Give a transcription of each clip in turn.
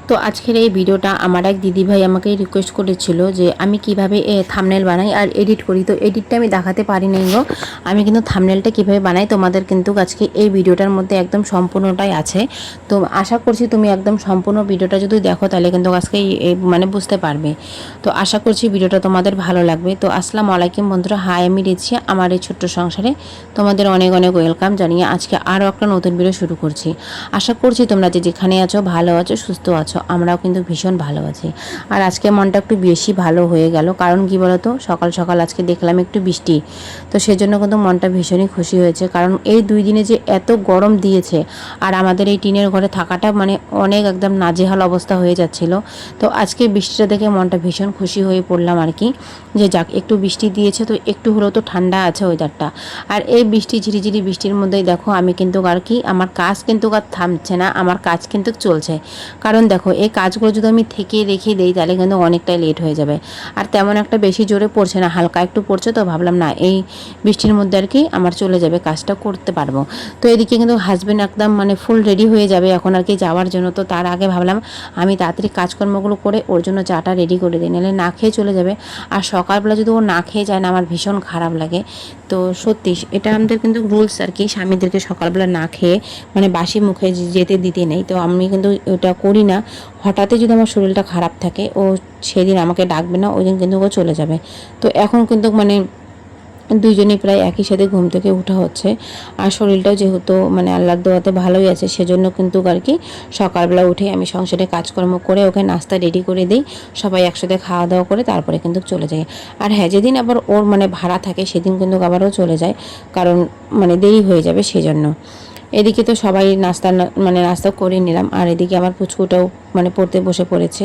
তো আজকের এই ভিডিওটা আমার এক দিদিভাই আমাকে রিকোয়েস্ট করেছিল যে আমি কিভাবে থাম্বনেল বানাই আর এডিট করি। তো এডিটটা আমি দেখাতে পারি নাই গো, আমি কিন্তু থাম্বনেলটা কিভাবে বানাই তোমাদের কিন্তু আজকে এই ভিডিওটার মধ্যে একদম সম্পূর্ণটাই আছে। তো আশা করছি তুমি একদম সম্পূর্ণ ভিডিওটা যদি দেখো তাহলে কিন্তু আজকে মানে বুঝতে পারবে। তো আশা করছি ভিডিওটা তোমাদের ভালো লাগবে। তো আসসালামু আলাইকুম বন্ধুরা, হাই, আমি রেছিয়া, আমার এই ছোট্ট সংসারে তোমাদের অনেক অনেক ওয়েলকাম জানিয়ে আজকে আরও একটা নতুন ভিডিও শুরু করছি। আশা করছি তোমরা যে যেখানে আছো ভালো আছো, সুস্থ আছো, আমরাও কিন্তু ভীষণ ভালো আছি। আর আজকে মনটা একটু বেশি ভালো হয়ে গেল, কারণ কি বলতো, সকাল সকাল আজকে দেখলাম একটু বৃষ্টি, তো সেজন্য কিন্তু মনটা ভীষণই খুশি হয়েছে। কারণ এই 2 দিনে যে এত গরম দিয়েছে আর আমাদের এই টিনের ঘরে থাকাটা মানে অনেক একদম নাজেহাল অবস্থা হয়ে যাচ্ছিল। তো আজকে বৃষ্টিটা দেখে মনটা ভীষণ খুশি হয়ে পড়লাম আর কি, যে যাক একটু বৃষ্টি দিয়েছে তো একটু হলেও তো ঠান্ডা আছে ওয়েদারটা। আর এই বৃষ্টি ঝিরিঝিরি বৃষ্টির মধ্যেই দেখো আমি কিন্তু আর কি আমার কাজ কিন্তু আর থামছে না, আমার কাজ কিন্তু চলছে। কারণ দেখো এই কাজগুলো যদি আমি থেকে রেখে দিই তাহলে কিন্তু অনেকটাই লেট হয়ে যাবে। আর তেমন একটা বেশি জোরে পড়ছে না, হালকা একটু পড়ছে, তো ভাবলাম না এই বৃষ্টির মধ্যে আর কি আমার চলে যাবে, কাজটা করতে পারবো। তো এদিকে কিন্তু হাজব্যান্ড একদম মানে ফুল রেডি হয়ে যাবে এখন আর কি যাওয়ার জন্য। তো তার আগে ভাবলাম আমি তাড়াতাড়ি কাজকর্মগুলো করে ওর জন্য চাটা রেডি করে দিই, নাহলে না খেয়ে চলে যাবে। আর সকালবেলা যদি ও না খেয়ে যায় না, আমার ভীষণ খারাপ লাগে। তো সত্যি এটা আমাদের কিন্তু রুলস আর কি, স্বামীদেরকে সকালবেলা না খেয়ে মানে বাসি মুখে যেতে দিতে নেই। তো আমি কিন্তু ওটা করি না। হঠাৎই যদি আমার শরীরটা খারাপ থাকে, ও সেদিন আমাকে ডাকবে না, ওই দিন কিন্তু ও চলে যাবে। তো এখন কিন্তু মানে দুইজনেই প্রায় একই সাথে ঘুম থেকে ওঠা হচ্ছে। আর শরীরটাও যেহেতু মানে আল্লাহর দোয়াতে ভালোই আছে, সেজন্য কিন্তু আর কি সকালবেলা উঠে আমি সংসারে কাজকর্ম করে ওকে নাস্তা রেডি করে দিই, সবাই একসাথে খাওয়া দাওয়া করে তারপরে কিন্তু চলে যাই। আর হ্যাঁ, যেদিন আবার ওর মানে ভাড়া থাকে সেদিন কিন্তু আবারও চলে যায়, কারণ মানে দেরি হয়ে যাবে সেজন্য। এদিকে তো সবাই মানে নাস্তা করে নিলাম। আর এদিকে আমার পুচকুটাও মানে পড়তে বসে পড়েছে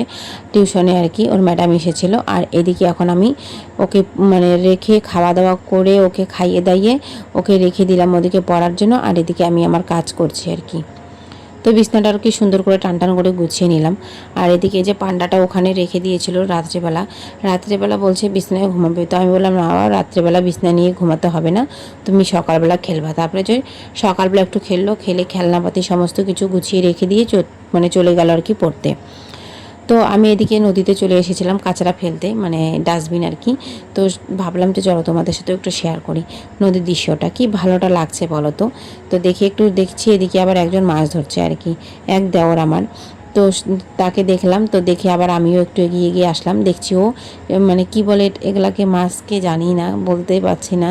টিউশনে আর কি, ওর ম্যাডাম এসেছিলো। আর এদিকে এখন আমি ওকে মানে রেখে খাওয়া দাওয়া করে ওকে খাইয়ে দাইয়ে ওকে রেখে দিলাম ওদিকে পড়ার জন্য। আর এদিকে আমি আমার কাজ করছি আর কি। তো বিছনাটা আর কি সুন্দর করে টান করে গুছিয়ে নিলাম। আর এদিকে যে পান্ডাটা ওখানে রেখে দিয়েছিল রাত্রেবেলা বলছে বিছনায় ঘুমাবে। তো আমি বললাম না, রাত্রেবেলা বিছনা নিয়ে ঘুমাতে হবে না, তুমি সকালবেলা খেলবা। তারপরে যে সকালবেলা একটু খেলে খেলনাপাতি সমস্ত কিছু গুছিয়ে রেখে দিয়ে মানে চলে গেল আর কি পড়তে। তো আমি এদিকে নদীতে চলে এসেছিলাম কাঁচরা ফেলতে, মানে ডাস্টবিন আর কি। তো ভাবলাম যে চলো তোমাদের সাথে একটু শেয়ার করি নদীর দৃশ্যটা, কি ভালোটা লাগছে বলো তো। তো একটু দেখছি এদিকে আবার একজন মাছ ধরছে আর কি, এক দেওর আমার। তো তাকে দেখলাম, তো দেখে আবার আমিও একটু এগিয়ে গিয়ে আসলাম। দেখছি ও মানে কি বলে এগুলাকে, মাছকে জানি না, বলতেই পারছি না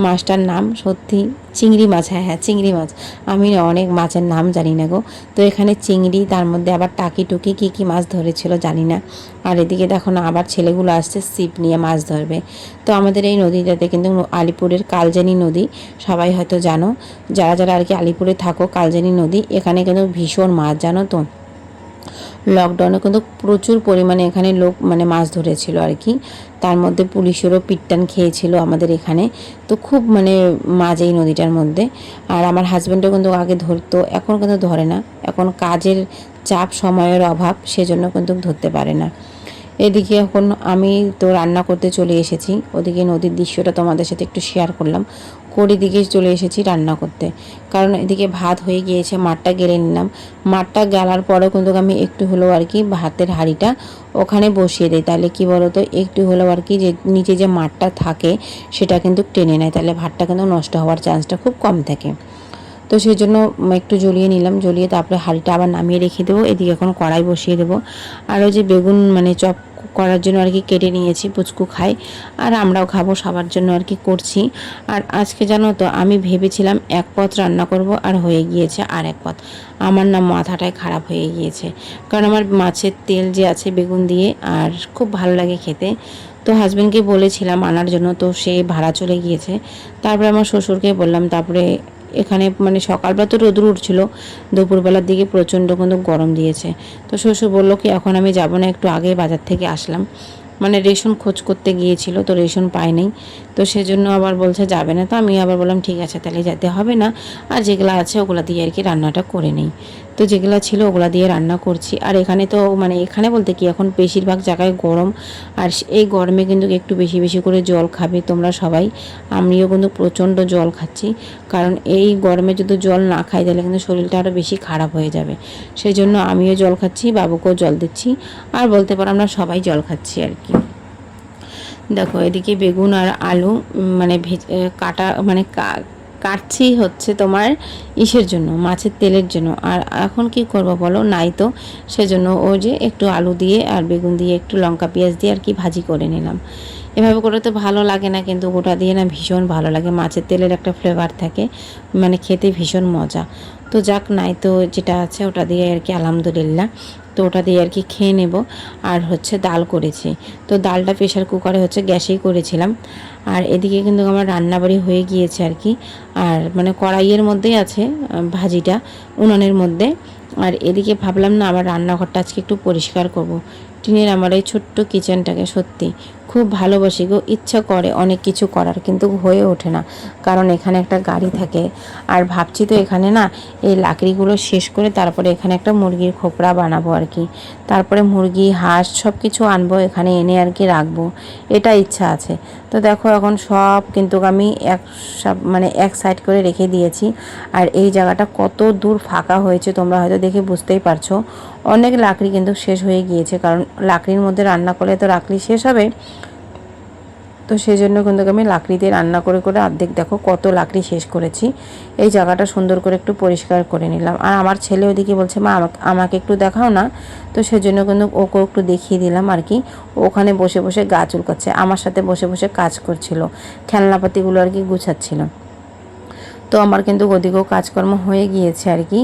মাছটার নাম। সত্যি চিংড়ি মাছ, হ্যাঁ হ্যাঁ চিংড়ি মাছ। আমি অনেক মাছের নাম জানি না গো। তো এখানে চিংড়ি, তার মধ্যে আবার টাকি টুকি কী মাছ ধরেছিল জানি না। আর এদিকে দেখো না আবার ছেলেগুলো আসছে ছিপ নিয়ে মাছ ধরবে। তো আমাদের এই নদীটাতে কিন্তু আলিপুরের কালজানি নদী, সবাই হয়তো জানো, যারা যারা আর কি আলিপুরে থাকো, কালজানি নদী, এখানে কিন্তু ভীষণ মাছ, জানো তো। লকডাউনে কিন্তু প্রচুর পরিমাণে এখানে লোক মানে মাছ ধরেছিল আর কি, তার মধ্যে পুলিশেরও পিটটান খেয়েছিল আমাদের এখানে। তো খুব মানে মাছ এই নদীটার মধ্যে। আর আমার হাজব্যান্ডও কিন্তু আগে ধরতো, এখন কিন্তু ধরে না, এখন কাজের চাপ, সময়ের অভাব, সেজন্য কিন্তু ধরতে পারে না। এদিকে এখন আমি তো রান্না করতে চলে এসেছি, ওদিকে নদীর দৃশ্যটা তোমাদের সাথে একটু শেয়ার করলাম, করে দিকে চলে এসেছি রান্না করতে। কারণ এদিকে ভাত হয়ে গিয়েছে, মাঠটা গেলে নিলাম। মাঠটা গেলার পরেও কিন্তু আমি একটু হলেও আর কি ভাতের হাঁড়িটা ওখানে বসিয়ে দিই, তাহলে কি বলো তো, একটু হলেও আর কি যে নিচে যে মাঠটা থাকে সেটা কিন্তু টেনে নেয়, তাহলে ভাতটা কিন্তু নষ্ট হওয়ার চান্সটা খুব কম থাকে। তো সেই জন্য একটু জ্বলিয়ে নিলাম, জ্বলিয়ে তারপরে হাঁড়িটা আবার নামিয়ে রেখে দেবো। এদিকে এখন কড়াই বসিয়ে দেবো। আর ওই যে বেগুন মানে চপ করার জন্য আর কি কেটে নিয়েছি, পুচকু খাই আর আমরাও খাবো, সবার জন্য আর কি করছি। আর আজকে জানো তো আমি ভেবেছিলাম এক পদ রান্না করব, আর হয়ে গিয়েছে আর এক পদ। আমার না মাথাটাই খারাপ হয়ে গিয়েছে, কারণ আমার মাছের তেল যে আছে বেগুন দিয়ে, আর খুব ভালো লাগে খেতে। তো হাজব্যান্ডকে বলেছিলাম আনার জন্য, তো সে ভাড়া চলে গিয়েছে। তারপরে আমার শ্বশুরকে বললাম, তারপরে এখানে মানে সকালবেলা তো রোদ্র উঠছিল, দুপুরবেলার দিকে প্রচণ্ড কিন্তু গরম দিয়েছে। তো শ্বশুর বললো কি এখন আমি যাব না, একটু আগে বাজার থেকে আসলাম, মানে রেশন খোঁজ করতে গিয়েছিল, তো রেশন পায় নাই, তো সেজন্য আবার বলছে যাবে না। তো আমি আবার বললাম ঠিক আছে তাহলে যেতে হবে না, আর যেগুলো আছে ওগুলো দিয়ে আর কি রান্নাটা করে নেই। তো যেগুলো ছিল ওগুলা দিয়ে রান্না করছি। আর এখানে তো মানে এখানে বলতে কি এখন বেশিরভাগ জায়গায় গরম, আর এই গরমে কিন্তু একটু বেশি বেশি করে জল খাবে তোমরা সবাই। আমিও কিন্তু প্রচণ্ড জল খাচ্ছি, কারণ এই গরমে যদি জল না খাই তাহলে কিন্তু শরীরটা আরও বেশি খারাপ হয়ে যাবে। সেই জন্য আমিও জল খাচ্ছি, বাবুকেও জল দিচ্ছি, আর বলতে পারো আমরা সবাই জল খাচ্ছি আর কি। দেখো এদিকে বেগুন আর আলু মানে কাটা মানে কাটছি হচ্ছে তোমার ইসের জন্য, মাছের তেলের জন্য। আর এখন কি করব বলো, নাই তো, সেজন্য ও যে একটু আলু দিয়ে আর বেগুন দিয়ে একটু লঙ্কা পেঁয়াজ দিয়ে আর কি ভাজি করে নিলাম। এভাবে করে তো ভালো লাগে না, কিন্তু গোটা দিয়ে না ভীষণ ভালো লাগে, মাছের তেলের একটা ফ্লেভার থাকে, মানে খেতে ভীষণ মজা। তো যাক, নাই তো যেটা আছে ওটা দিয়ে আর কি আলহামদুলিল্লাহ। তো ওটা দিয়ে আর কি খেয়ে নেব। আর হচ্ছে ডাল করেছি, তো ডালটা প্রেশার কুকারে হচ্ছে গ্যাসেই করেছিলাম। আর এদিকে কিন্তু আমার রান্নাবাড়ি হয়ে গিয়েছে আর কি। আর মানে কড়াইয়ের মধ্যেই আছে ভাজিটা, উনানের মধ্যে। আর এদিকে ভাবলাম না আমার রান্নাঘরটা আজকে একটু পরিষ্কার করব। টিনের আমার এই ছোট্ট কিচেনটাকে সত্যি খুব ভালোবাসি গো, ইচ্ছা করে অনেক কিছু করার, কিন্তু হয়ে ওঠে না, কারণ এখানে একটা গাড়ি থাকে। আর ভাবছি তো এখানে না এই লাকড়িগুলো শেষ করে তারপরে এখানে একটা মুরগির খোপড়া বানাবো আর কি। তারপরে মুরগি হাঁস সব কিছু আনবো, এখানে এনে আর কি রাখবো, এটা ইচ্ছা আছে। তো দেখো এখন সব কিন্তু আমি মানে এক সাইড করে রেখে দিয়েছি। আর এই জায়গাটা কত দূর ফাঁকা হয়েছে তোমরা হয়তো দেখে বুঝতেই পারছো। অনেক লাকড়ি কিন্তু শেষ হয়ে গিয়েছে, কারণ লাকড়ির মধ্যে রান্না করলে তো লাকড়ি শেষ হবে। তো সেই জন্য কিন্তু আমি লাকড়ি দিয়ে রান্না করে করে অর্ধেক দেখো কত লাকড়ি শেষ করেছি। এই জায়গাটা সুন্দর করে একটু পরিষ্কার করে নিলাম। আর আমার ছেলে ওদিকে বলছে মা আমাকে একটু দেখাও না, তো সেজন্য কিন্তু ওকে একটু দেখিয়ে দিলাম আর কি। ওখানে বসে বসে গা চুলকাচ্ছে, আমার সাথে বসে বসে কাজ করছিল, খেলনাপাতিগুলো আর কি গুছাচ্ছিল। তো আমার কিন্তু ওদিকেও কাজকর্ম হয়ে গিয়েছে আর কি।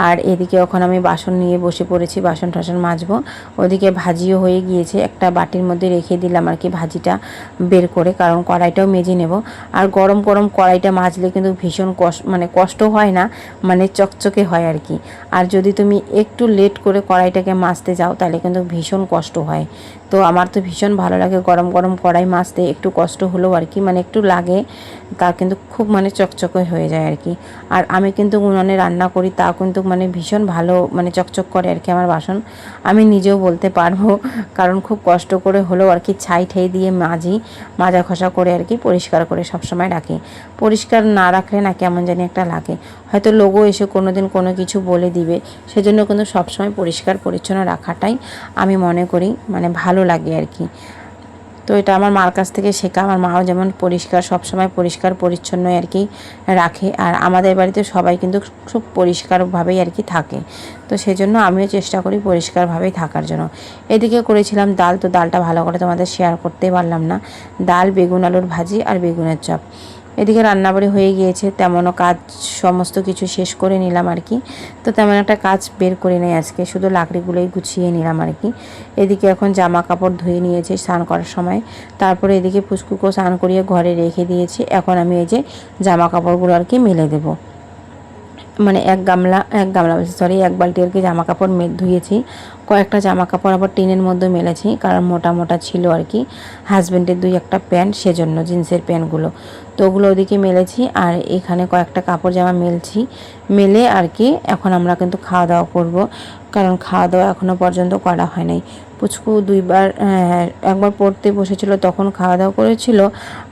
আর এদিকে এখন আমি বাসন নিয়ে বসে পড়েছি, বাসন টাসন মাজবো। ওদিকে ভাজিও হয়ে গিয়েছে, একটা বাটির মধ্যে রেখে দিলাম আর কি ভাজিটা বের করে, কারণ কড়াইটাও মেজে নেব। আর গরম গরম কড়াইটা মাজলে কিন্তু ভীষণ মানে কষ্ট হয় না, মানে চকচকে হয় আর কি। আর যদি তুমি একটু লেট করে কড়াইটাকে মাজতে যাও তাহলে কিন্তু ভীষণ কষ্ট হয়। তো আমার তো ভীষণ ভালো লাগে গরম গরম কড়াই মাজতে, একটু কষ্ট হলেও আর কি, মানে একটু লাগে, তা কিন্তু খুব মানে চকচকে হয়ে যায় আর কি। আর আমি কিন্তু উনানে রান্না করি, তা কিন্তু মানে ভীষণ ভালো মানে চকচক করে আর কি আমার বাসন, আমি নিজেও বলতে পারবো, কারণ খুব কষ্ট করে হলেও আর কি ছাই ঠাই দিয়ে মাজা খসা করে আর কি পরিষ্কার করে সবসময় রাখি। পরিষ্কার না রাখলে না কেমন জানি একটা লাগে, হয়তো লোগো এসে কোনো দিন কোনো কিছু বলে দিবে, সেজন্য কিন্তু সবসময় পরিষ্কার পরিচ্ছন্ন রাখাটাই আমি মনে করি মানে ভালো লাগে আর কি। তো এটা আমার মার কাছ থেকে শেখা, আমার মাও যেমন পরিষ্কার সবসময় পরিষ্কার পরিচ্ছন্নই আর কি রাখে, আর আমাদের বাড়িতে সবাই কিন্তু খুব পরিষ্কারভাবেই আর কি থাকে। তো সেজন্য আমিও চেষ্টা করি পরিষ্কারভাবেই থাকার জন্য। এদিকে করেছিলাম ডাল, তো ডালটা ভালো করে তোমাদের শেয়ার করতেই পারলাম না। ডাল, বেগুন আলুর ভাজি আর বেগুনের চপ। এদিকে রান্নাবাড়ি হয়ে গিয়েছে, তেমনও কাজ সমস্ত কিছু শেষ করে নিলাম আর কি। তো তেমন একটা কাজ বের করে নেই আজকে, শুধু লাকড়িগুলোই গুছিয়ে নিলাম আর কি। এদিকে এখন জামা কাপড় ধুয়ে নিয়েছি স্নান করার সময়, তারপরে এদিকে পুচকুকেও স্নান করিয়ে ঘরে রেখে দিয়েছি। এখন আমি এই যে জামা কাপড়গুলো আর কি মেলে দেবো, মানে এক গামলা সরি এক বালতি আর কি জামা কাপড় ধুয়েছি। কয়েকটা জামা কাপড় আবার টিনের মধ্যে মেলেছি, কারণ মোটা মোটা ছিল আর কি হাজব্যান্ডের 2-1টা প্যান্ট, সেজন্য জিন্সের প্যান্টগুলো, তো ওগুলো ওদিকে মেলেছি। আর এখানে কয়েকটা কাপড় জামা মেলছি, মেলে আর কি এখন আমরা কিন্তু খাওয়া দাওয়া করব, কারণ খাওয়া দাওয়া এখনও পর্যন্ত করা হয় নাই। পুচকু একবার পড়তে বসেছিল তখন খাওয়া দাওয়া করেছিল,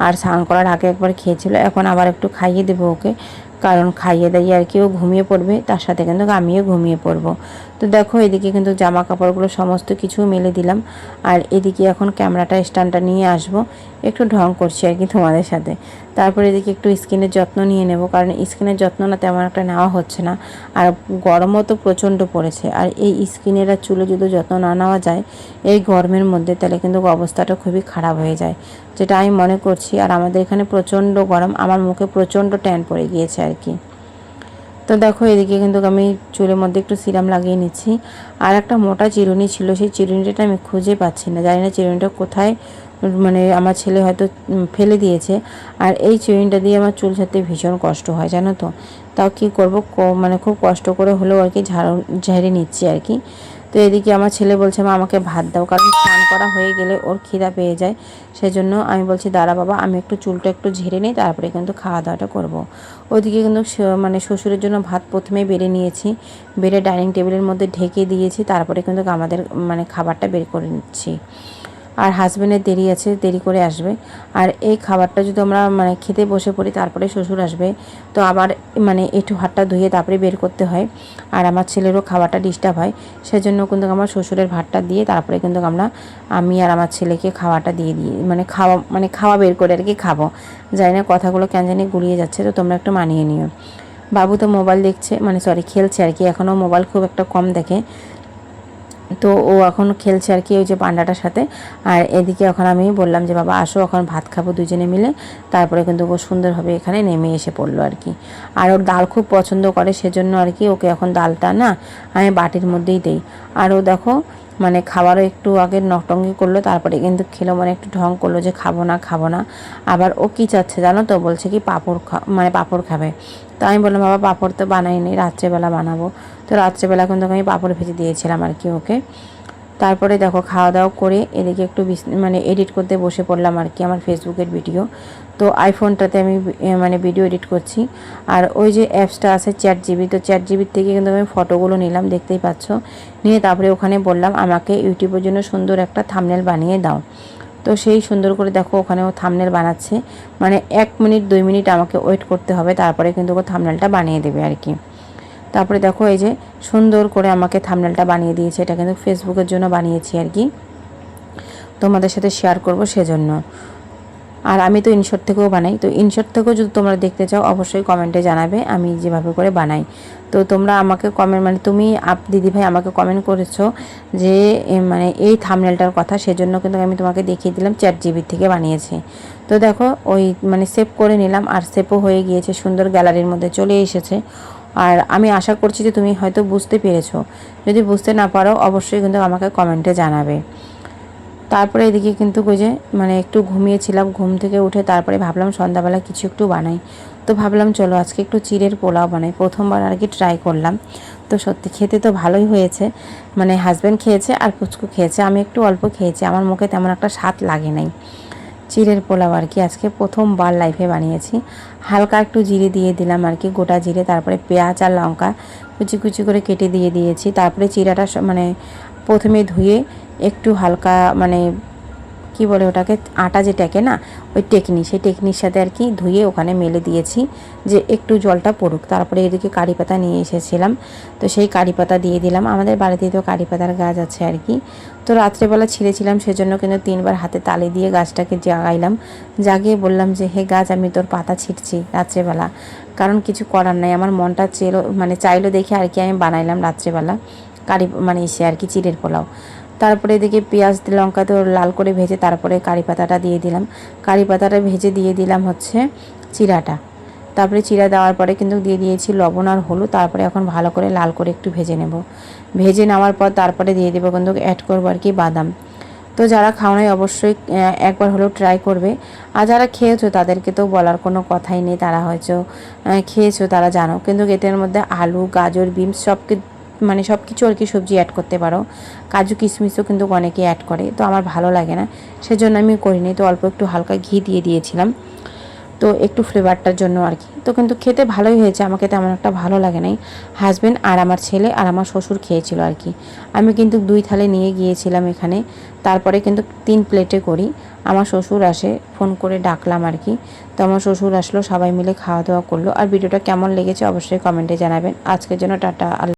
আর স্নান করার আগে একবার খেয়েছিল, এখন আবার একটু খাইয়ে দেবো ওকে, কারণ খাইয়ে দাইয়ে আর কি ও ঘুমিয়ে পড়বে, তার সাথে কিন্তু আমিও ঘুমিয়ে পড়বো। তো দেখো এদিকে কিন্তু জামা কাপড়গুলো সমস্ত কিছু মেলে দিলাম। আর এদিকে এখন ক্যামেরাটা স্ট্যান্ডটা নিয়ে আসবো, একটু ঢং করছি আর কি তোমাদের সাথে। তারপরে এদিকে একটু স্কিনের যত্ন নিয়ে নেব, কারণ স্কিনের যত্ন না তেমন একটা নেওয়া হচ্ছে না, আর গরমও তো প্রচণ্ড পড়েছে। আর এই স্কিনের আর চুলে যদি যত্ন না নেওয়া যায় এই গরমের মধ্যে, তাহলে কিন্তু অবস্থাটা খুবই খারাপ হয়ে যায়, যেটা আমি মনে করছি। আর আমাদের এখানে প্রচণ্ড গরম, আমার মুখে প্রচণ্ড ট্যান পড়ে গিয়েছে আর কি। তো দেখো এদিকে কিন্তু আমি চুলের মধ্যে একটু সিরাম লাগিয়ে নিচ্ছি। আর একটা মোটা চিরুনি ছিল, সেই চিরুনিটা আমি খুঁজে পাচ্ছি না, জানি না চিরুনিটা কোথায়, মানে আমার ছেলে হয়তো ফেলে দিয়েছে। আর এই চিরুনিটা দিয়ে আমার চুল ছাড়তে ভীষণ কষ্ট হয় জানো তো, তাও কি করব, মানে খুব কষ্ট করে হলেও আর কি ঝাড়ে নিচ্ছি আর কি। তো তো এদিকে আমার ছেলে বলছে মা আমাকে ভাত দাও, কারণ স্নান করা হয়ে গেলে ওর খিদা পেয়ে যায়। সেজন্য আমি বলছি দাঁড়া বাবা, আমি একটু চুলটা একটু ঝেড়ে নিই, তারপরে কিন্তু খাওয়া দাওয়াটা করবো। ওইদিকে কিন্তু মানে শ্বশুরের জন্য ভাত প্রথমেই বেড়ে নিয়েছি, বেড়ে ডাইনিং টেবিলের মধ্যে ঢেকে দিয়েছি, তারপরে কিন্তু আমাদের মানে খাবারটা বের করে নিচ্ছি। আর হাজব্যান্ডের দেরি আছে, দেরি করে আসবে। আর এই খাবারটা যদি আমরা মানে খেতে বসে পড়ি তারপরে শ্বশুর আসবে, তো আবার মানে একটু হাতটা ধুয়ে তারপরে বের করতে হয়। আর আমার ছেলেরও খাবারটা ডিস্টার্ব হয়, সেজন্য কিন্তু আমার শ্বশুরের ভাতটা দিয়ে তারপরে কিন্তু আমি আর আমার ছেলেকে খাওয়াটা দিয়ে দিই, মানে খাওয়া বের করে আর কি খাবো। জানি না কথাগুলো কেন জানি গুলিয়ে যাচ্ছে, তো তোমরা একটু মানিয়ে নিও। বাবু তো মোবাইল দেখছে, মানে সরি খেলছে আর কি, এখনও মোবাইল খুব একটা কম দেখে, তো ও এখন খেলছে আর কি ওই যে পান্ডাটার সাথে। আর এদিকে এখন আমি বললাম যে বাবা আসো, এখন ভাত খাবো দুজনে মিলে। তারপরে কিন্তু ও সুন্দরভাবে এখানে নেমে এসে পড়লো আর কি। আর ওর ডাল খুব পছন্দ করে, সেজন্য আর কি ওকে এখন ডালটা না আমি বাটির মধ্যেই দিই। আর ও দেখো মানে খাবারও একটু আগে নকটঙ্গি করলো, তারপরে কিন্তু খেলো, মানে একটু ঢং করলো যে খাবো না খাবো না। আবার ও কী চাচ্ছে জানো তো, বলছে কি পাঁপড় খাবে। তো আমি বললাম বাবা পাঁপড় তো বানাইনি, রাত্রেবেলা বানাবো। তো রাত্রেবেলা কিন্তু আমি পাঁপড় ভেজে দিয়েছিলাম আর কি ওকে। তারপরে দেখো খাওয়া দাওয়া করে এদিকে একটু মানে এডিট করতে বসে পড়লাম আর কি আমার ফেসবুকের ভিডিও। তো আইফোনটাতে আমি মানে ভিডিও এডিট করছি। আর ওই যে অ্যাপসটা আছে ChatGPT, তো ChatGPT থেকে কিন্তু আমি ফটোগুলো নিলাম, দেখতেই পাচ্ছ। নিয়ে তারপরে ওখানে বললাম আমাকে ইউটিউবের জন্য সুন্দর একটা থাম্বনেল বানিয়ে দাও। তো সেই সুন্দর করে দেখো ওখানে ও থাম্বনেল বানাচ্ছে, মানে 1 মিনিট 2 মিনিট আমাকে ওয়েট করতে হবে, তারপরে কিন্তু ও থাম্বনেলটা বানিয়ে দেবে আর কি। তারপরে দেখো এই যে সুন্দর করে আমাকে থাম্বনেলটা বানিয়ে দিয়েছে, এটা কিন্তু ফেসবুকের জন্য বানিয়েছি আর কি, তোমাদের সাথে শেয়ার করব সেজন্য। আর আমি তো ইনশট থেকেও বানাই, তো ইনশট থেকেও যদি তোমরা দেখতে চাও অবশ্যই কমেন্টে জানাবে আমি যেভাবে করে বানাই। তো তোমরা আমাকে কমেন্ট, মানে তুমি দিদিভাই আমাকে কমেন্ট করেছো যে মানে এই থাম্বনেলটার কথা, সেজন্য কিন্তু আমি তোমাকে দেখিয়ে দিলাম ChatGPT থেকে বানিয়েছি। তো দেখো ওই মানে সেভ করে নিলাম, আর সেভও হয়ে গিয়েছে, সুন্দর গ্যালারির মধ্যে চলে এসেছে। আর আমি আশা করছি যে তুমি হয়তো বুঝতে পেরেছো, যদি বুঝতে না পারো অবশ্যই কিন্তু আমাকে কমেন্টে জানাবে। তারপরে এদিকে কিন্তু ওই যে মানে একটু ঘুমিয়েছিলাম, ঘুম থেকে উঠে তারপরে ভাবলাম সন্ধ্যাবেলা কিছু একটু বানাই। তো ভাবলাম চলো আজকে একটু চিড়ের পোলাও বানাই, প্রথমবার আর কি ট্রাই করলাম। তো সত্যি খেতে তো ভালোই হয়েছে, মানে হাজব্যান্ড খেয়েছে আর পুচকু খেয়েছে, আমি একটু অল্প খেয়েছি, আমার মুখে তেমন একটা স্বাদ লাগে নাই। চিড়ের পোলাও আর কি আজকে প্রথমবার লাইফে বানিয়েছি। হালকা একটু জিরে দিয়ে দিলাম আর কি, গোটা জিরে, তারপরে পেঁয়াজ আর লঙ্কা কুচি কুচি করে কেটে দিয়ে দিয়েছি। তারপরে চিড়াটা মানে প্রথমে ধুয়ে একটু হালকা মানে কি বলে ওটাকে, আটা যে টেকে না ওই টেকনি, সেই টেকনির সাথে আর কি ধুয়ে ওখানে মেলে দিয়েছি যে একটু জলটা পড়ুক। তারপরে এদিকে কারি পাতা নিয়ে এসেছিলাম, তো সেই কারি পাতা দিয়ে দিলাম, আমাদের বাড়িতে তো কারি পাতার গাছ আছে আর কি। তো রাত্রেবেলা ছিঁড়েছিলাম, সেজন্য কিন্তু 3বার হাতে তালি দিয়ে গাছটাকে জাগাইলাম, জাগিয়ে বললাম যে হে গাছ আমি তোর পাতা ছিঁড়ছি রাত্রেবেলা, কারণ কিছু করার নাই, আমার মনটা চাইলো দেখে আর কি আমি বানাইলাম রাত্রেবেলা মানে এসে আর কি চিড়ের পোলাও। তারপরে এদিকে পেঁয়াজ লঙ্কা তো লাল করে ভেজে তারপরে কারি পাতাটা দিয়ে দিলাম, কারি পাতাটা ভেজে দিয়ে দিলাম হচ্ছে চিড়াটা। তারপরে চিড়া দেওয়ার পরে কিন্তু দিয়ে দিয়েছি লবণ আর হলুদ, তারপরে এখন ভালো করে লাল করে একটু ভেজে নেব। ভেজে নেওয়ার পর তারপরে দিয়ে দেবো কিন্তু অ্যাড করবো আর কি বাদাম। তো যারা খাও নাই অবশ্যই একবার হলেও ট্রাই করবে। আর যারা খেয়েছো তাদেরকে তো বলার কোনো কথাই নেই, তারা হয়তো খেয়েছো, তারা জানো। কিন্তু এটার মধ্যে আলু গাজর বিনস মানে সব কিছু আর কি সবজি অ্যাড করতে পারো, কাজু কিশমিশও কিন্তু অনেকে অ্যাড করে, তো আমার ভালো লাগে না সেজন্য আমি করিনি। তো অল্প একটু হালকা ঘি দিয়ে দিয়েছিলাম, তো একটু ফ্লেভারটার জন্য আর কি। তো কিন্তু খেতে ভালোই হয়েছে, আমাকে তেমন একটা ভালো লাগে নাই। হাজব্যান্ড আর আমার ছেলে আর আমার শ্বশুর খেয়েছিল আর কি। আমি কিন্তু 2 থালে নিয়ে গিয়েছিলাম এখানে, তারপরে কিন্তু 3 প্লেটে করি। আমার শ্বশুর আসে, ফোন করে ডাকলাম আর কি। তো আমার শ্বশুর আসলো, সবাই মিলে খাওয়া দাওয়া করলো। আর ভিডিওটা কেমন লেগেছে অবশ্যই কমেন্টে জানাবেন। আজকের জন্য টাটা।